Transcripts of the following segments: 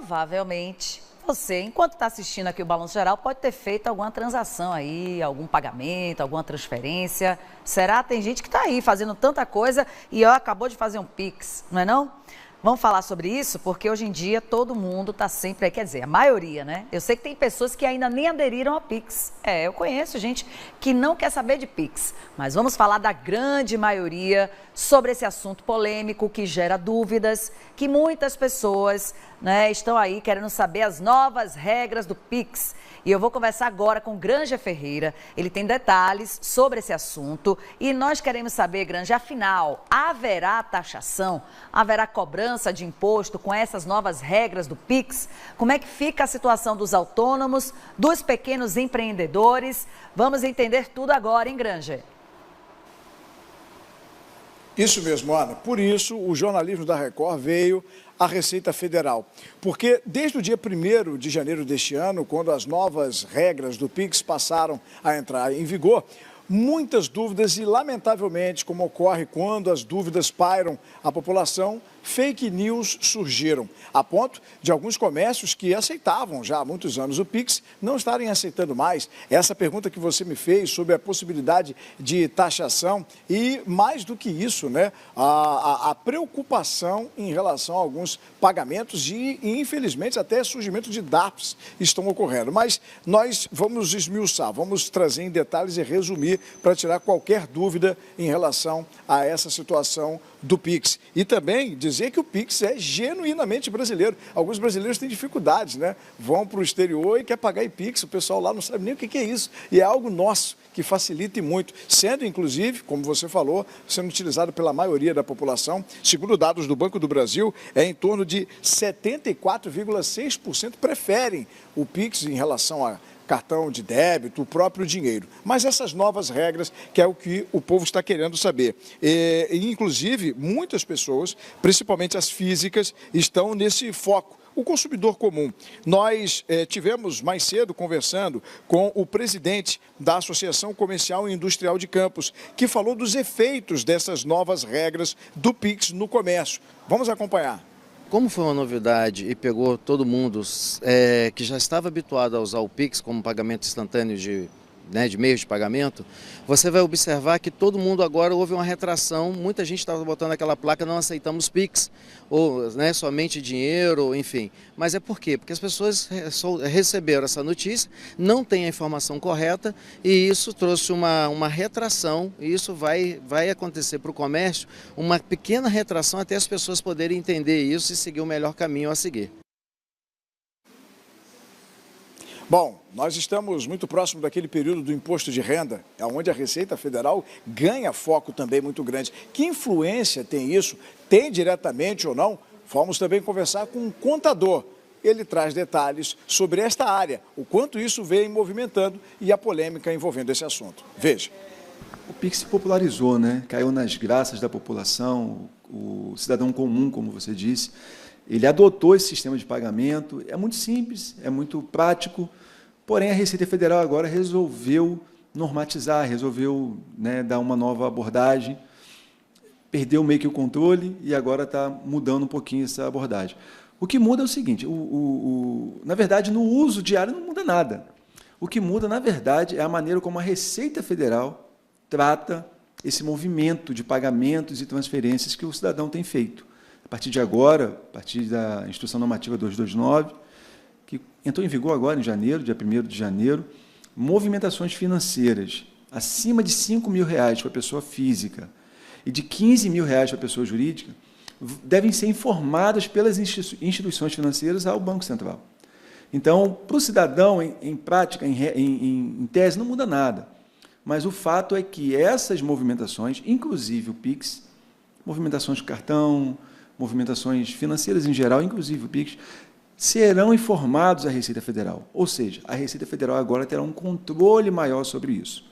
provavelmente você, enquanto está assistindo aqui o Balanço Geral, pode ter feito alguma transação aí, algum pagamento, alguma transferência. Será? Tem gente que está aí fazendo tanta coisa e acabou de fazer um Pix, não é não? Vamos falar sobre isso porque hoje em dia todo mundo está sempre aí, quer dizer, a maioria, né? Eu sei que tem pessoas que ainda nem aderiram ao Pix. Eu conheço gente que não quer saber de Pix, mas vamos falar da grande maioria sobre esse assunto polêmico que gera dúvidas, que muitas pessoas, né, estão aí querendo saber as novas regras do Pix. E eu vou conversar agora com Granja Ferreira, ele tem detalhes sobre esse assunto e nós queremos saber, Granja, afinal, haverá taxação, haverá cobrança de imposto com essas novas regras do Pix? Como é que fica a situação dos autônomos, dos pequenos empreendedores? Vamos entender tudo agora, hein, Granja? Isso mesmo, Ana. Por isso, o jornalismo da Record veio à Receita Federal. Porque desde o dia 1º de janeiro deste ano, quando as novas regras do Pix passaram a entrar em vigor, muitas dúvidas e, lamentavelmente, como ocorre quando as dúvidas pairam à população, fake news surgiram, a ponto de alguns comércios que aceitavam já há muitos anos o Pix não estarem aceitando mais. Essa pergunta que você me fez sobre a possibilidade de taxação e, mais do que isso, né, a preocupação em relação a alguns pagamentos e, infelizmente, até surgimento de DARFs estão ocorrendo. Mas nós vamos esmiuçar, vamos trazer em detalhes e resumir para tirar qualquer dúvida em relação a essa situação do Pix. E também dizer que o Pix é genuinamente brasileiro. Alguns brasileiros têm dificuldades, né? Vão para o exterior e quer pagar em Pix, o pessoal lá não sabe nem o que é isso. E é algo nosso, que facilita e muito, sendo inclusive, como você falou, sendo utilizado pela maioria da população. Segundo dados do Banco do Brasil, é em torno de 74,6% preferem o Pix em relação a cartão de débito, o próprio dinheiro. Mas essas novas regras, que é o que o povo está querendo saber. Inclusive, muitas pessoas, principalmente as físicas, estão nesse foco. O consumidor comum. Nós tivemos mais cedo conversando com o presidente da Associação Comercial e Industrial de Campos, que falou dos efeitos dessas novas regras do Pix no comércio. Vamos acompanhar. Como foi uma novidade e pegou todo mundo que já estava habituado a usar o Pix como pagamento instantâneo de meios de pagamento, você vai observar que todo mundo agora houve uma retração, muita gente estava botando aquela placa, não aceitamos Pix, ou somente dinheiro, enfim. Mas é por quê? Porque as pessoas receberam essa notícia, não têm a informação correta e isso trouxe uma retração e isso vai acontecer para o comércio, uma pequena retração até as pessoas poderem entender isso e seguir o melhor caminho a seguir. Bom, nós estamos muito próximo daquele período do imposto de renda, onde a Receita Federal ganha foco também muito grande. Que influência tem isso? Tem diretamente ou não? Vamos também conversar com um contador. Ele traz detalhes sobre esta área, o quanto isso vem movimentando e a polêmica envolvendo esse assunto. Veja. O Pix se popularizou, né? Caiu nas graças da população, o cidadão comum, como você disse. Ele adotou esse sistema de pagamento, é muito simples, é muito prático, porém a Receita Federal agora resolveu normatizar, resolveu dar uma nova abordagem, perdeu meio que o controle e agora está mudando um pouquinho essa abordagem. O que muda é o seguinte, na verdade, no uso diário não muda nada. O que muda, na verdade, é a maneira como a Receita Federal trata esse movimento de pagamentos e transferências que o cidadão tem feito. A partir de agora, a partir da Instrução Normativa 229, que entrou em vigor agora em janeiro, dia 1º de janeiro, movimentações financeiras acima de R$5.000 para a pessoa física e de R$15.000 para a pessoa jurídica devem ser informadas pelas instituições financeiras ao Banco Central. Então, para o cidadão, em prática, em tese, não muda nada. Mas o fato é que essas movimentações, inclusive o Pix, movimentações de cartão, movimentações financeiras em geral, inclusive o Pix, serão informados à Receita Federal. Ou seja, a Receita Federal agora terá um controle maior sobre isso.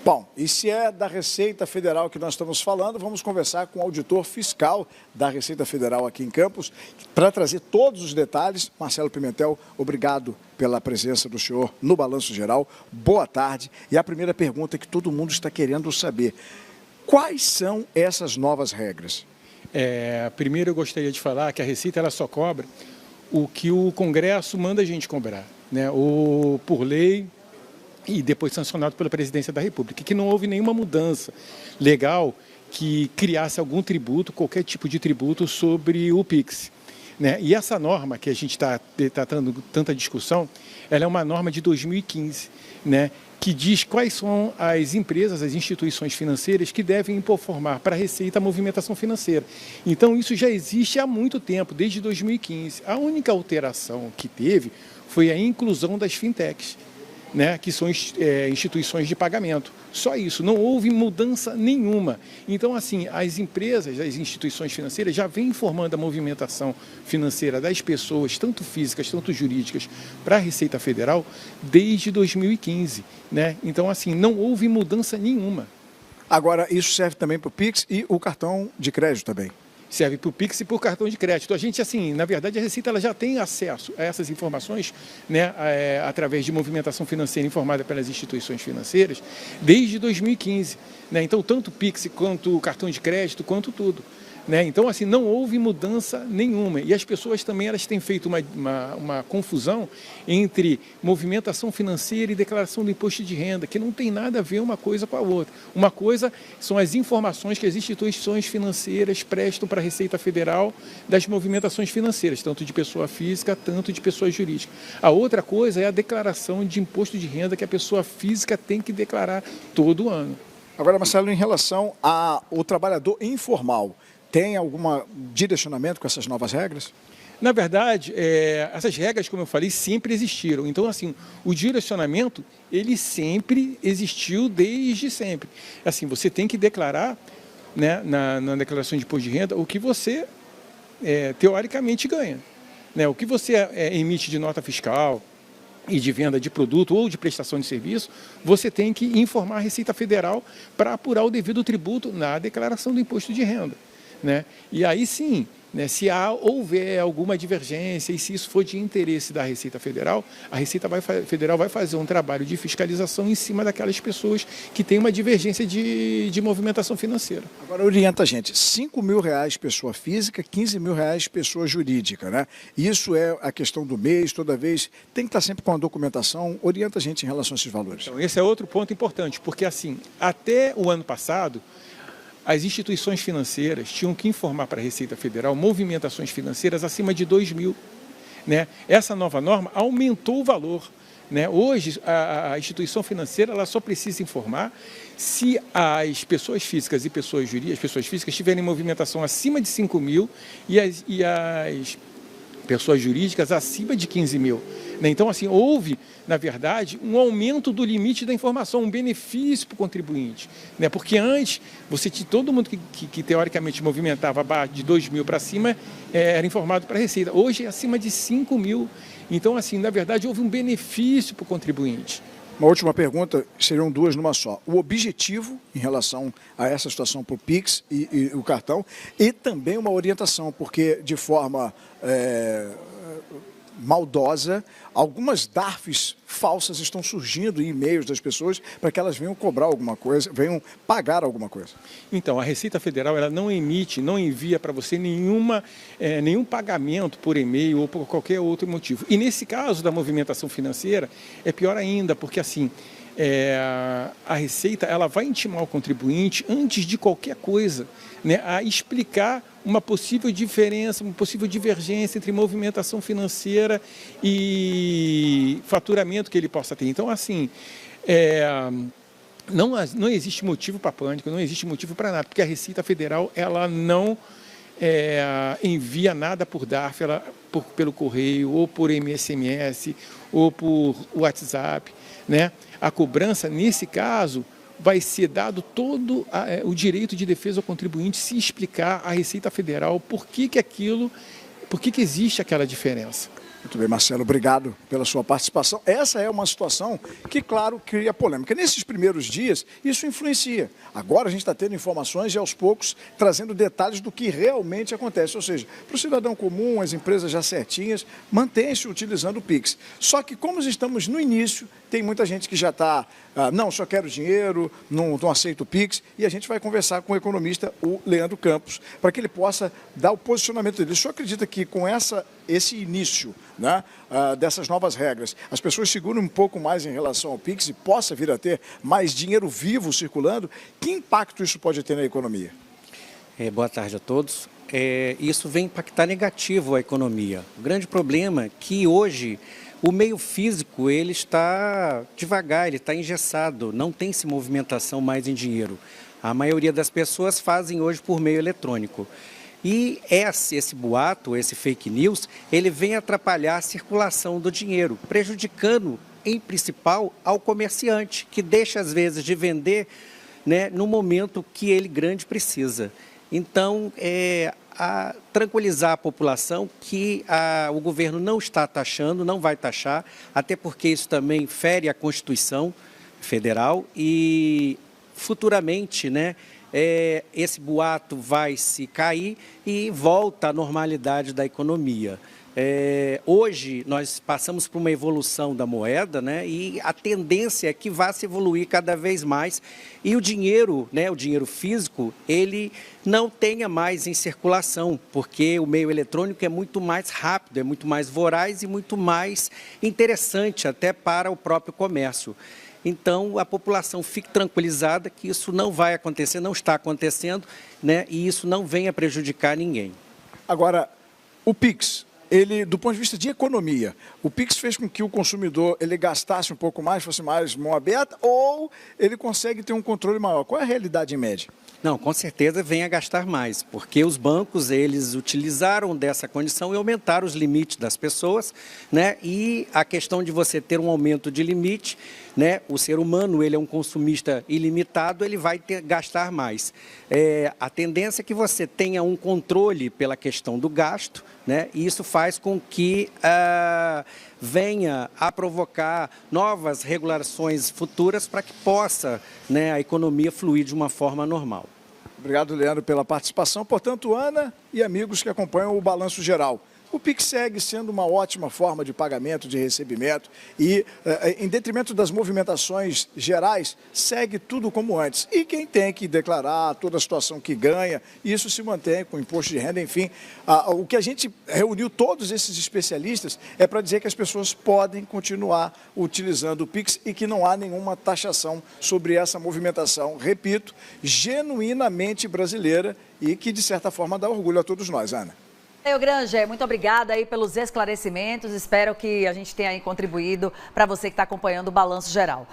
Bom, e se é da Receita Federal que nós estamos falando, vamos conversar com o auditor fiscal da Receita Federal aqui em Campos, para trazer todos os detalhes. Marcelo Pimentel, obrigado pela presença do senhor no Balanço Geral. Boa tarde. E a primeira pergunta que todo mundo está querendo saber: quais são essas novas regras? Primeiro eu gostaria de falar que a Receita ela só cobra o que o Congresso manda a gente cobrar, né? Ou por lei e depois sancionado pela Presidência da República, que não houve nenhuma mudança legal que criasse algum tributo, qualquer tipo de tributo sobre o Pix, né? E essa norma que a gente está tratando tanta discussão, ela é uma norma de 2015, né? Que diz quais são as empresas, as instituições financeiras que devem informar para a Receita a movimentação financeira. Então, isso já existe há muito tempo, desde 2015. A única alteração que teve foi a inclusão das fintechs, né, que são instituições de pagamento. Só isso, não houve mudança nenhuma. Então, assim, as empresas, as instituições financeiras já vêm informando a movimentação financeira das pessoas, tanto físicas, tanto jurídicas, para a Receita Federal desde 2015. Né? Então, assim, não houve mudança nenhuma. Agora, isso serve também para o Pix e o cartão de crédito também. Serve para o Pix e para o cartão de crédito. A gente, assim, na verdade, a Receita ela já tem acesso a essas informações, né, através de movimentação financeira informada pelas instituições financeiras, desde 2015. Né? Então, tanto o Pix quanto o cartão de crédito, quanto tudo. Né? Então, assim, não houve mudança nenhuma. E as pessoas também elas têm feito uma confusão entre movimentação financeira e declaração do imposto de renda, que não tem nada a ver uma coisa com a outra. Uma coisa são as informações que as instituições financeiras prestam para a Receita Federal das movimentações financeiras, tanto de pessoa física, tanto de pessoa jurídica. A outra coisa é a declaração de imposto de renda que a pessoa física tem que declarar todo ano. Agora, Marcelo, em relação ao trabalhador informal, tem algum direcionamento com essas novas regras? Na verdade, essas regras, como eu falei, sempre existiram. Então, assim, o direcionamento, ele sempre existiu desde sempre. Assim, você tem que declarar, né, na declaração de imposto de renda o que você, teoricamente, ganha. Né? O que você emite de nota fiscal e de venda de produto ou de prestação de serviço, você tem que informar a Receita Federal para apurar o devido tributo na declaração do imposto de renda. Né? E aí sim, né, se houver alguma divergência e se isso for de interesse da Receita Federal, a Receita Federal vai fazer um trabalho de fiscalização em cima daquelas pessoas que têm uma divergência de movimentação financeira. Agora orienta a gente, R$5.000 pessoa física, R$15.000 pessoa jurídica, né? Isso é a questão do mês, toda vez, tem que estar sempre com a documentação, orienta a gente em relação a esses valores. Então, esse é outro ponto importante, porque assim, até o ano passado, as instituições financeiras tinham que informar para a Receita Federal movimentações financeiras acima de R$2.000. Né? Essa nova norma aumentou o valor. Né? Hoje, a instituição financeira ela só precisa informar se as pessoas físicas e pessoas jurídicas, as pessoas físicas tiverem movimentação acima de R$5.000 e as pessoas jurídicas acima de R$15.000. Né? Então, assim, houve, na verdade, um aumento do limite da informação, um benefício para o contribuinte. Né? Porque antes, todo mundo que teoricamente movimentava de R$2.000 para cima era informado para a Receita. Hoje é acima de R$5.000. Então, assim, na verdade, houve um benefício para o contribuinte. Uma última pergunta, seriam duas numa só. O objetivo em relação a essa situação para o Pix e o cartão, e também uma orientação, porque de forma maldosa, algumas DARFs falsas estão surgindo em e-mails das pessoas para que elas venham cobrar alguma coisa, venham pagar alguma coisa. Então, a Receita Federal ela não emite, não envia para você nenhum pagamento por e-mail ou por qualquer outro motivo. E nesse caso da movimentação financeira, é pior ainda, porque assim, a Receita ela vai intimar o contribuinte, antes de qualquer coisa, né, a explicar uma possível diferença, uma possível divergência entre movimentação financeira e faturamento que ele possa ter. Então, assim, não existe motivo para pânico, não existe motivo para nada, porque a Receita Federal ela não envia nada por DARF, pelo correio, ou por SMS, ou por WhatsApp. Né? A cobrança, nesse caso, vai ser dado todo o direito de defesa ao contribuinte se explicar à Receita Federal por que existe aquela diferença. Muito bem, Marcelo, obrigado pela sua participação. Essa é uma situação que, claro, cria polêmica. Nesses primeiros dias, isso influencia. Agora a gente está tendo informações e, aos poucos, trazendo detalhes do que realmente acontece. Ou seja, para o cidadão comum, as empresas já certinhas, mantém-se utilizando o Pix. Só que, como estamos no início, tem muita gente que já está, não, só quero dinheiro, não aceito o Pix, e a gente vai conversar com o economista, o Leandro Campos, para que ele possa dar o posicionamento dele. O senhor acredita que com esse início, né, dessas novas regras, as pessoas seguram um pouco mais em relação ao Pix e possa vir a ter mais dinheiro vivo circulando? Que impacto isso pode ter na economia? Boa tarde a todos. Isso vem impactar negativo a economia. O grande problema é que hoje o meio físico ele está devagar, ele está engessado, não tem se movimentação mais em dinheiro. A maioria das pessoas fazem hoje por meio eletrônico. E esse boato, esse fake news, ele vem atrapalhar a circulação do dinheiro, prejudicando, em principal, ao comerciante, que deixa, às vezes, de vender, né, no momento que ele grande precisa. Então, tranquilizar a população que o governo não está taxando, não vai taxar, até porque isso também fere a Constituição Federal e, futuramente, né, esse boato vai se cair e volta à normalidade da economia. Hoje nós passamos por uma evolução da moeda, né, e a tendência é que vá se evoluir cada vez mais e o dinheiro, né, o dinheiro físico, ele não tenha mais em circulação, porque o meio eletrônico é muito mais rápido, é muito mais voraz e muito mais interessante até para o próprio comércio. Então, a população fique tranquilizada que isso não vai acontecer, não está acontecendo, né, e isso não venha prejudicar ninguém. Agora, o Pix, ele, do ponto de vista de economia, o Pix fez com que o consumidor ele gastasse um pouco mais, fosse mais mão aberta, ou ele consegue ter um controle maior? Qual é a realidade em média? Não, com certeza vem a gastar mais, porque os bancos, eles utilizaram dessa condição e aumentaram os limites das pessoas, né? E a questão de você ter um aumento de limite, né? O ser humano, ele é um consumista ilimitado, ele vai gastar mais. A tendência é que você tenha um controle pela questão do gasto, né? E isso faz com que venha a provocar novas regulações futuras para que possa, né, a economia fluir de uma forma normal. Obrigado, Leandro, pela participação. Portanto, Ana e amigos que acompanham o Balanço Geral, o Pix segue sendo uma ótima forma de pagamento, de recebimento e, em detrimento das movimentações gerais, segue tudo como antes. E quem tem que declarar toda a situação que ganha, isso se mantém com imposto de renda, enfim. O que a gente reuniu todos esses especialistas é para dizer que as pessoas podem continuar utilizando o Pix e que não há nenhuma taxação sobre essa movimentação, repito, genuinamente brasileira e que, de certa forma, dá orgulho a todos nós, Ana. Granger, muito obrigada aí pelos esclarecimentos. Espero que a gente tenha aí contribuído para você que está acompanhando o Balanço Geral.